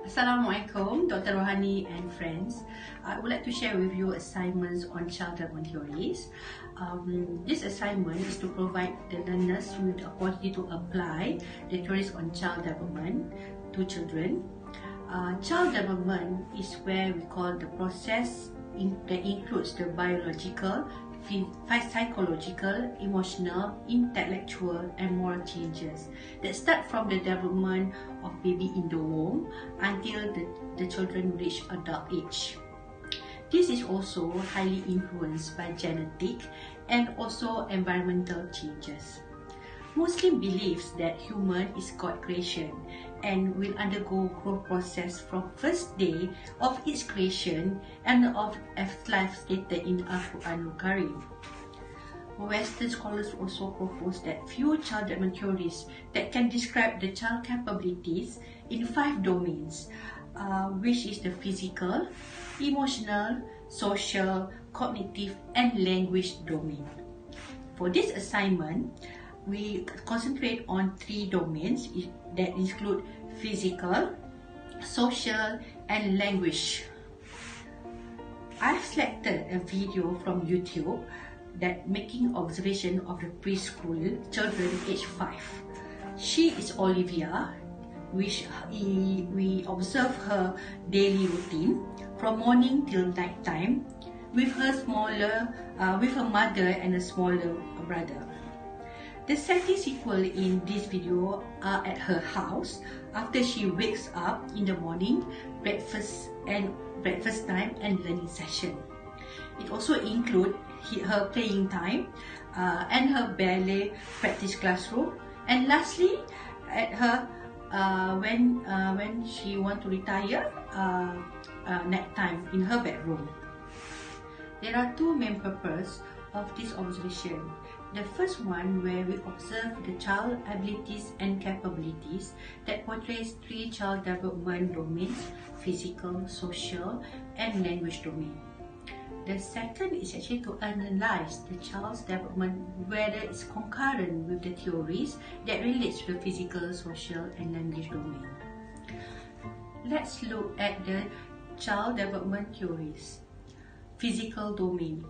Assalamualaikum, Dr. Rohani and friends. I would like to share with you assignments on child development theories. This assignment is to provide the learners with the opportunity to apply the theories on child development to children. Child development is where we call the process that includes the biological, psychological, emotional, intellectual and moral changes that start from the development of baby in the womb until the children reach adult age. This is also highly influenced by genetic and also environmental changes. Muslim believes that human is God creation and will undergo growth process from first day of its creation and of life stated in Al-Quranul Karim. Western scholars also propose that few child development theories that can describe the child capabilities in 5 domains, which is the physical, emotional, social, cognitive and language domain. For this assignment, we concentrate on 3 domains that include physical, social and language. I've selected a video from YouTube that making observation of the preschool children age 5. She is Olivia, which we observe her daily routine from morning till night time with her mother and a smaller brother. The setting sequel in this video are at her house after she wakes up in the morning, breakfast time and learning session. It also includes her playing time and her ballet practice classroom, and lastly at her when she want to retire night time in her bedroom. There are 2 main purposes of this observation. The first one, where we observe the child abilities and capabilities that portrays 3 child development domains: physical, social and language domain. The second is actually to analyze the child's development, whether it's concurrent with the theories that relates to the physical, social and language domain. Let's look at the child development theories. Physical domain.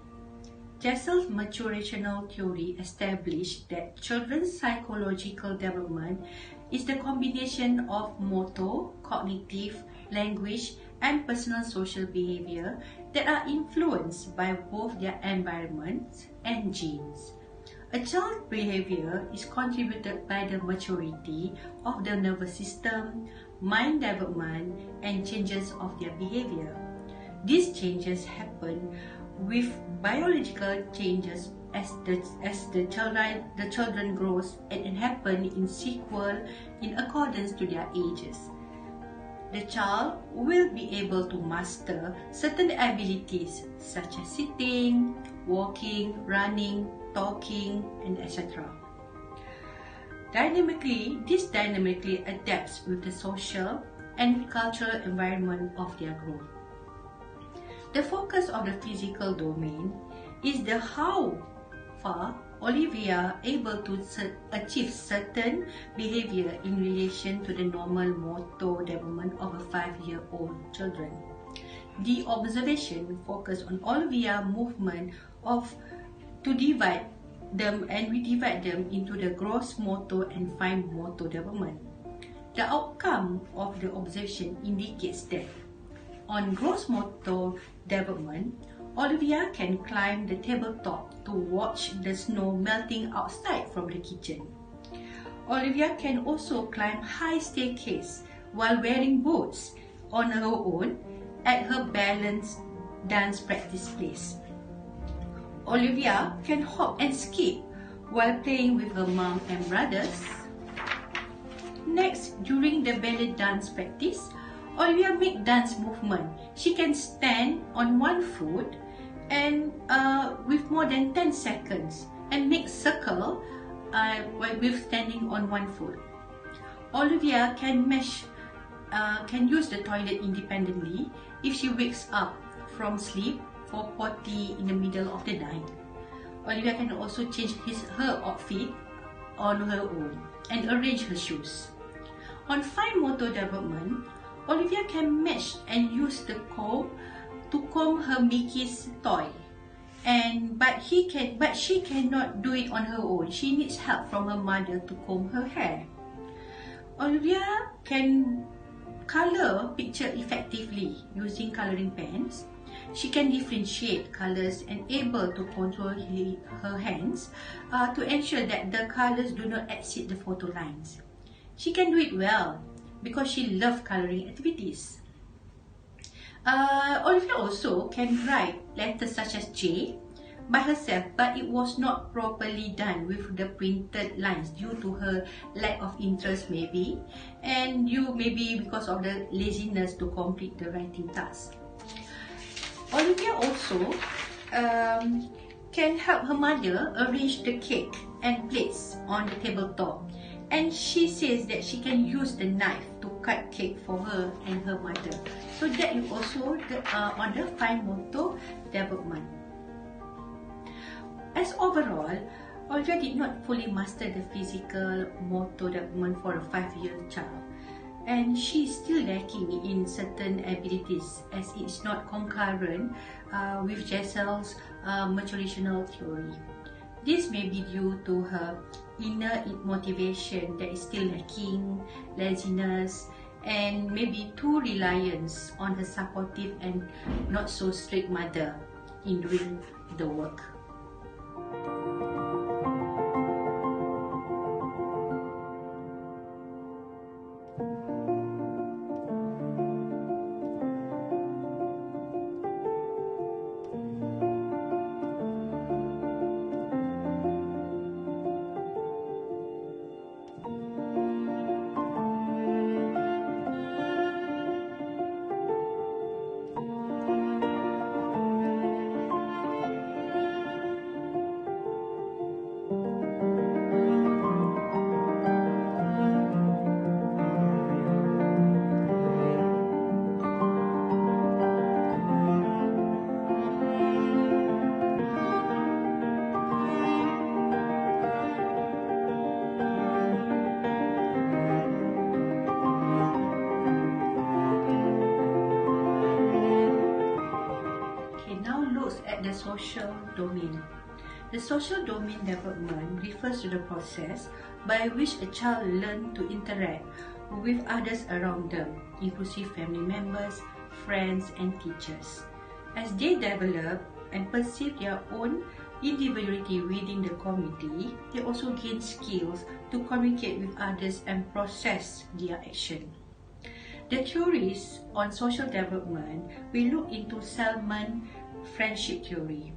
Jessel's maturational theory established that children's psychological development is the combination of motor, cognitive, language, and personal social behavior that are influenced by both their environment and genes. A child's behavior is contributed by the maturity of the nervous system, mind development, and changes of their behavior. These changes happen with biological changes as the children grows and happen in sequel in accordance to their ages. The child will be able to master certain abilities such as sitting, walking, running, talking, and etc. This dynamically adapts with the social and cultural environment of their growth. The focus of the physical domain is the how far Olivia able to achieve certain behavior in relation to the normal motor development of a 5-year-old children. The observation focus on Olivia movement to divide them, and we divide them into the gross motor and fine motor development. The outcome of the observation indicates that on gross motor development, Olivia can climb the tabletop to watch the snow melting outside from the kitchen. Olivia can also climb high staircase while wearing boots on her own at her balance dance practice place. Olivia can hop and skip while playing with her mom and brothers. Next, during the ballet dance practice, Olivia make dance movement. She can stand on one foot and with more than 10 seconds and make circle with standing on one foot. Olivia can use the toilet independently if she wakes up from sleep for potty in the middle of the night. Olivia can also change her outfit on her own and arrange her shoes. On fine motor development, Olivia can match and use the comb to comb her Mickey's toy. But she cannot do it on her own. She needs help from her mother to comb her hair. Olivia can color picture effectively using coloring pens. She can differentiate colors and able to control her hands to ensure that the colors do not exceed the photo lines. She can do it well because she loves coloring activities. Olivia also can write letters such as J by herself, but it was not properly done with the printed lines due to her lack of interest maybe, and maybe because of the laziness to complete the writing task. Olivia also can help her mother arrange the cake and plates on the tabletop, and she says that she can use the knife to cut cake for her and her mother. So that is also on the fine motor development. As overall, Olivia did not fully master the physical motor development for a 5-year-old child, and she is still lacking in certain abilities as it is not concurrent with Jessel's maturational theory. This may be due to her inner motivation that is still lacking, laziness, and maybe too reliance on her supportive and not so strict mother in doing the work. At the social domain. The social domain development refers to the process by which a child learns to interact with others around them, inclusive family members, friends, and teachers. As they develop and perceive their own individuality within the community, they also gain skills to communicate with others and process their action. The theories on social development will look into Salmon's friendship theory.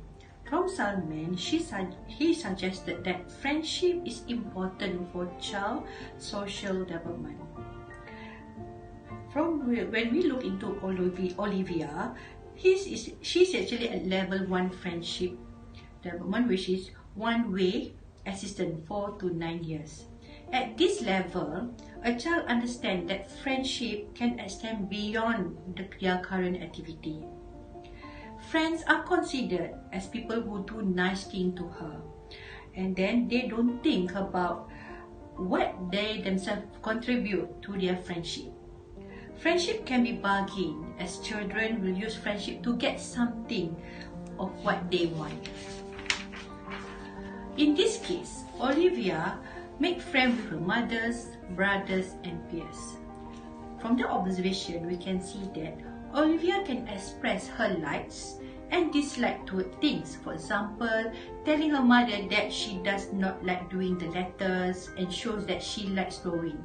From Salmon, he suggested that friendship is important for child social development. When we look into Olivia, she's actually at level 1 friendship development, which is one-way assistant 4 to 9 years. At this level, a child understands that friendship can extend beyond their current activity. Friends are considered as people who do nice things to her, and then they don't think about what they themselves contribute to their friendship. Friendship can be bargained, as children will use friendship to get something of what they want. In this case, Olivia makes friends with her mothers, brothers, and peers. From the observation, we can see that Olivia can express her likes and dislike toward things. For example, telling her mother that she does not like doing the letters and shows that she likes drawing.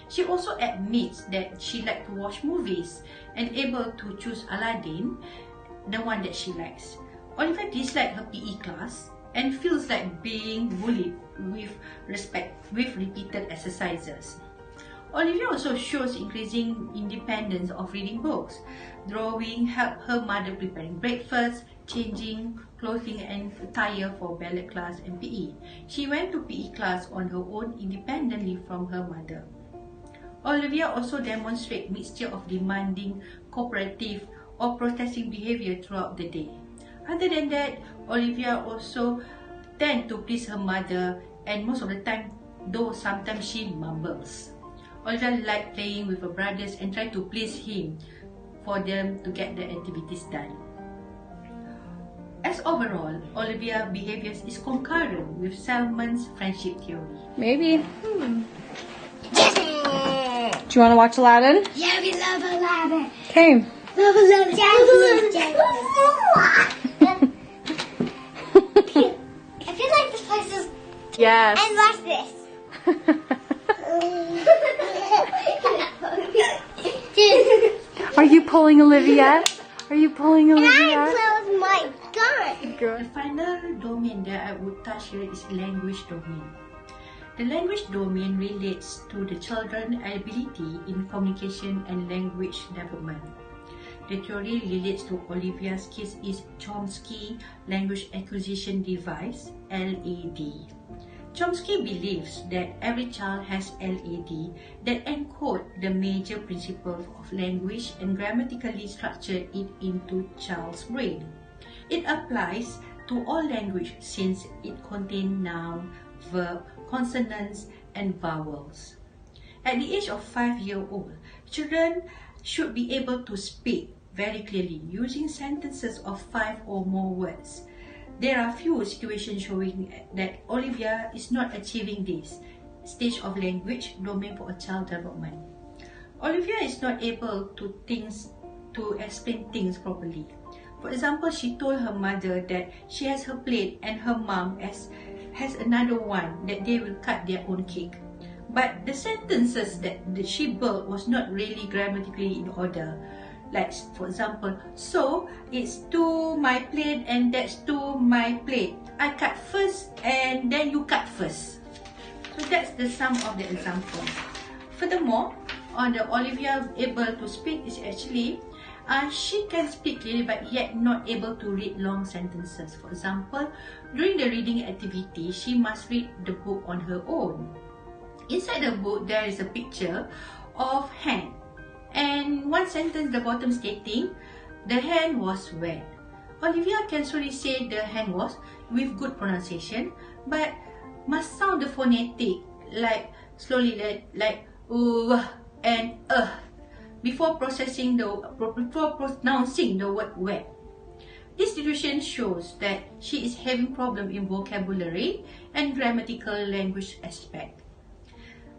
She also admits that she likes to watch movies and able to choose Aladdin, the one that she likes. Olivia dislikes her PE class and feels like being bullied with repeated exercises. Olivia also shows increasing independence of reading books. Drawing helps her mother preparing breakfast, changing clothing and attire for ballet class and PE. She went to PE class on her own independently from her mother. Olivia also demonstrates mixture of demanding, cooperative, or protesting behavior throughout the day. Other than that, Olivia also tends to please her mother, and most of the time, though sometimes she mumbles. Olivia liked playing with her brothers and tried to please him for them to get the activities done. As overall, Olivia's behavior is concurrent with Simon's friendship theory. Maybe. Do you want to watch Aladdin? Yeah, we love Aladdin. Okay. Love Aladdin. I feel like this place is... Yes. And watch this. Are you pulling Olivia? Are you pulling And Olivia? I close my gun. The final domain that I would touch here is language domain. The language domain relates to the children's ability in communication and language development. The theory relates to Olivia's case is Chomsky Language Acquisition Device, LAD. Chomsky believes that every child has LAD that encode the major principles of language and grammatically structure it into child's brain. It applies to all language since it contains noun, verb, consonants, and vowels. At the age of 5 years old, children should be able to speak very clearly using sentences of 5 or more words. There are few situations showing that Olivia is not achieving this stage of language domain for a child development. Olivia is not able to explain things properly. For example, she told her mother that she has her plate and her mom has another one, that they will cut their own cake. But the sentences that she built was not really grammatically in order. Like, for example, so it's to my plate and that's to my plate. I cut first and then you cut first. So that's the sum of the example. Furthermore, on the Olivia able to speak is actually she can speak clearly but yet not able to read long sentences. For example, during the reading activity, she must read the book on her own. Inside the book, there is a picture of hand. And one sentence, the bottom stating, the hand was wet. Olivia can slowly say the hand was with good pronunciation, but must sound the phonetic like slowly like and before pronouncing the word wet. This situation shows that she is having problem in vocabulary and grammatical language aspect.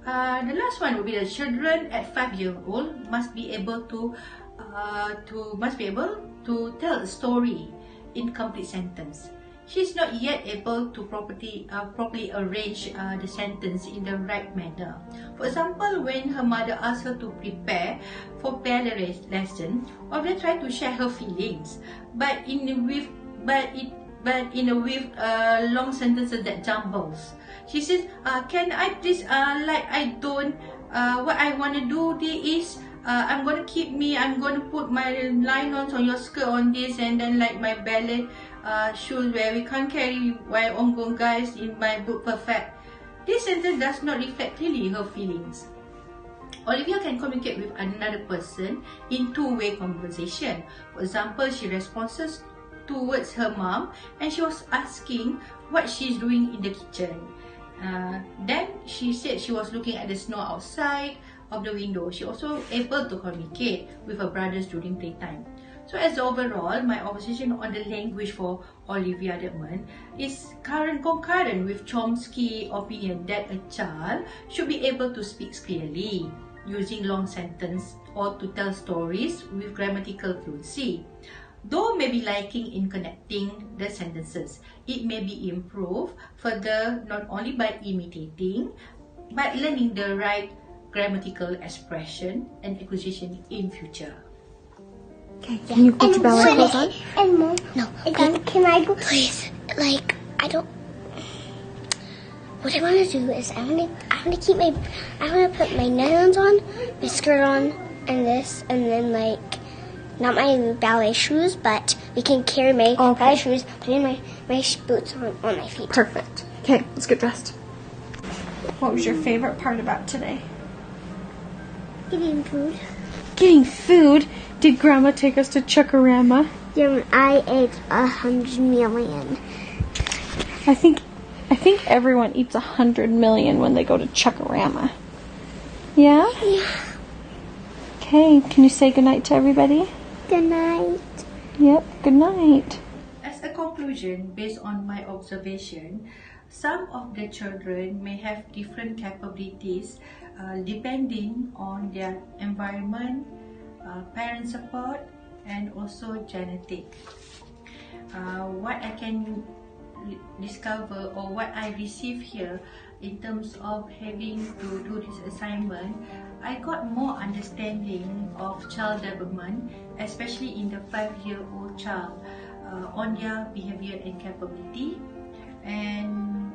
The last one will be the children at 5 years old must be able to tell a story in complete sentence. She is not yet able to properly arrange the sentence in the right manner. For example, when her mother asked her to prepare for ballet lesson, Olivia tried to share her feelings, but in a with long sentences that jumbles. She says, can I please, what I want to do is, I'm going to put my nylons on your skirt on this, and then like my ballet shoes where we can't carry while ongoing guys in my book perfect. This sentence does not reflect clearly her feelings. Olivia can communicate with another person in two-way conversation. For example, she responds towards her mom and she was asking what she's doing in the kitchen. Then she said she was looking at the snow outside of the window. She also able to communicate with her brothers during playtime. So as overall, my observation on the language for Olivia Deadman is concurrent with Chomsky's opinion that a child should be able to speak clearly, using long sentences or to tell stories with grammatical fluency. Though may be lacking in connecting the sentences, it may be improved further not only by imitating, but learning the right grammatical expression and acquisition in future. Okay, can you put your ballet clothes on? And Mom, No. Can I go? Please, what I want to do is I want to put my nylons on, my skirt on, and this, and then not my ballet shoes, but we can carry my ballet shoes, putting my boots on my feet. Perfect. Okay, let's get dressed. What was your favorite part about today? Getting food. Getting food? Did Grandma take us to Chuckarama? Yeah, I ate 100 million. I think everyone eats 100 million when they go to Chuckarama. Yeah? Yeah. Okay, can you say goodnight to everybody? Good night. Yep, good night. As a conclusion, based on my observation, some of the children may have different capabilities depending on their environment, parent support, and also genetic. What I can discover or what I receive here in terms of having to do this assignment, I got more understanding of child development, especially in the 5-year-old child, on their behavior and capability. And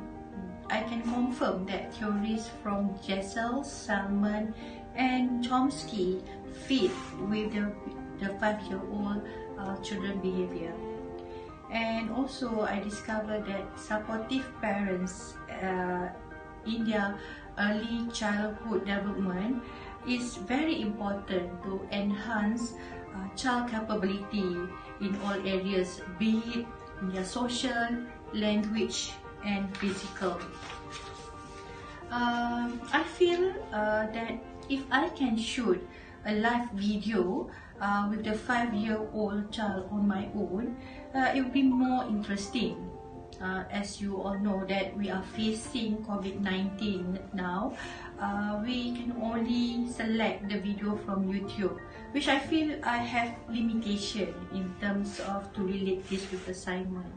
I can confirm that theories from Jessel, Salmon, and Chomsky fit with the 5-year-old children behavior. And also I discovered that supportive parents in their early childhood development is very important to enhance child capability in all areas, be it in their social, language, and physical. I feel that if I can shoot a live video with the 5-year-old child on my own, it will be more interesting. As you all know that we are facing COVID-19 now, we can only select the video from YouTube, which I feel I have limitation in terms of to relate this with assignment.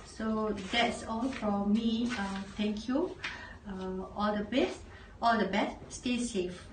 So that's all from me. Thank you. All the best. Stay safe.